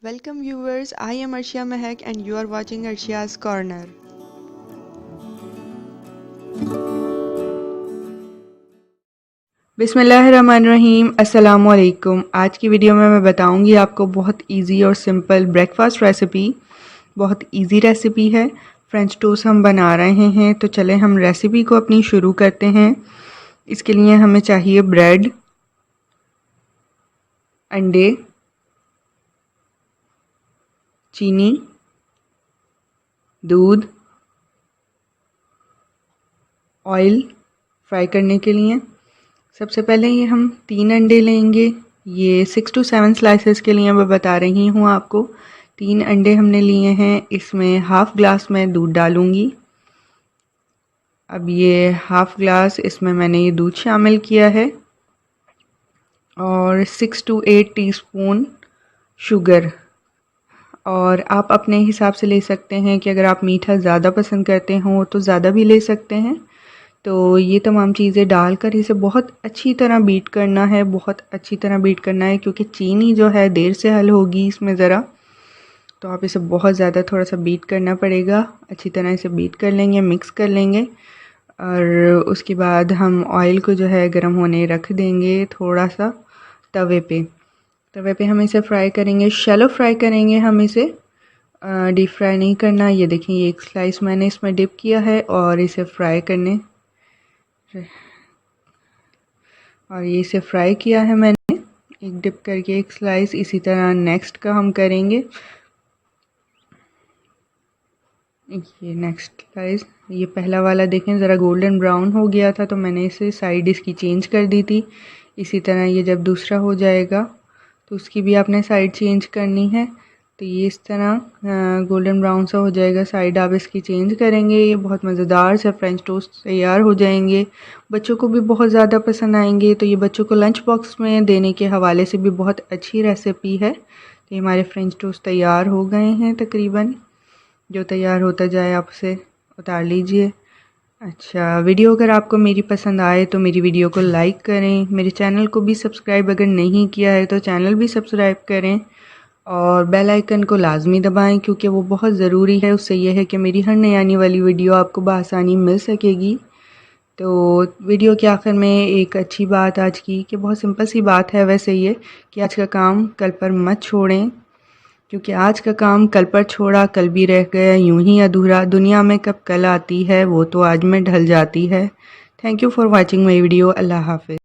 Welcome viewers, I am Arshia Mehak and you are watching Arshia's Corner. बिस्मिल्लाहिर्रहमानिर्रहीम, अस्सलामुअलैकुम। आज की वीडियो में मैं बताऊंगी आपको बहुत इजी और सिंपल ब्रेकफास्ट रेसिपी। बहुत इजी रेसिपी है। फ्रेंच टोस्ट हम बना रहे हैं, तो चले हम रेसिपी को अपनी शुरू करते हैं। इसके लिए हमें चाहिए ब्रेड, अंडे, चीनी, दूध, ऑयल फ्राई करने के लिए। सबसे पहले ये हम 3 अंडे लेंगे। ये 6 to 7 स्लाइसेस के लिए मैं बता रही हूँ आपको। 3 अंडे हमने लिए हैं। इसमें हाफ ग्लास में दूध डालूँगी। अब ये हाफ ग्लास इसमें मैंने ये दूध शामिल किया है और 6 to 8 टीस्पून शुगर। और आप अपने हिसाब से ले सकते हैं कि अगर आप मीठा ज़्यादा पसंद करते हो तो ज़्यादा भी ले सकते हैं। तो ये तमाम चीज़ें डालकर इसे बहुत अच्छी तरह बीट करना है, बहुत अच्छी तरह बीट करना है, क्योंकि चीनी जो है देर से हल होगी इसमें ज़रा, तो आप इसे बहुत ज़्यादा थोड़ा सा बीट करना पड़ेगा। अच्छी तरह इसे बीट कर लेंगे, मिक्स कर लेंगे और उसके बाद हम ऑयल को जो है गर्म होने रख देंगे थोड़ा सा तवे पे हम इसे फ्राई करेंगे। शैलो फ्राई करेंगे हम इसे, डीप फ्राई नहीं करना। ये देखें, ये एक स्लाइस मैंने इसमें डिप किया है और इसे फ्राई करने और ये इसे फ्राई किया है मैंने एक डिप करके एक स्लाइस। इसी तरह नेक्स्ट का हम करेंगे। ये नेक्स्ट स्लाइस, ये पहला वाला देखें ज़रा गोल्डन ब्राउन हो गया था, तो मैंने इसे साइड इसकी चेंज कर दी थी। इसी तरह ये जब दूसरा हो जाएगा तो उसकी भी आपने साइड चेंज करनी है। तो ये इस तरह गोल्डन ब्राउन सा हो जाएगा, साइड आप इसकी चेंज करेंगे। ये बहुत मज़ेदार से फ्रेंच टोस्ट तैयार हो जाएंगे। बच्चों को भी बहुत ज़्यादा पसंद आएंगे। तो ये बच्चों को लंच बॉक्स में देने के हवाले से भी बहुत अच्छी रेसिपी है। तो हमारे फ्रेंच टोस्ट तैयार हो गए हैं तकरीबन। जो तैयार होता जाए आप उसे उतार लीजिए। अच्छा, वीडियो अगर आपको मेरी पसंद आए तो मेरी वीडियो को लाइक करें। मेरे चैनल को भी सब्सक्राइब अगर नहीं किया है तो चैनल भी सब्सक्राइब करें और बेल आइकन को लाजमी दबाएं, क्योंकि वो बहुत ज़रूरी है। उससे यह है कि मेरी हर नई आने वाली वीडियो आपको बआसानी मिल सकेगी। तो वीडियो के आखिर में एक अच्छी बात आज की, कि बहुत सिंपल सी बात है वैसे ये, कि आज का काम कल पर मत छोड़ें, क्योंकि आज का काम कल पर छोड़ा कल भी रह गया यूं ही अधूरा। दुनिया में कब कल आती है वो तो आज में ढल जाती है। Thank you for watching my video. अल्लाह हाफिज़।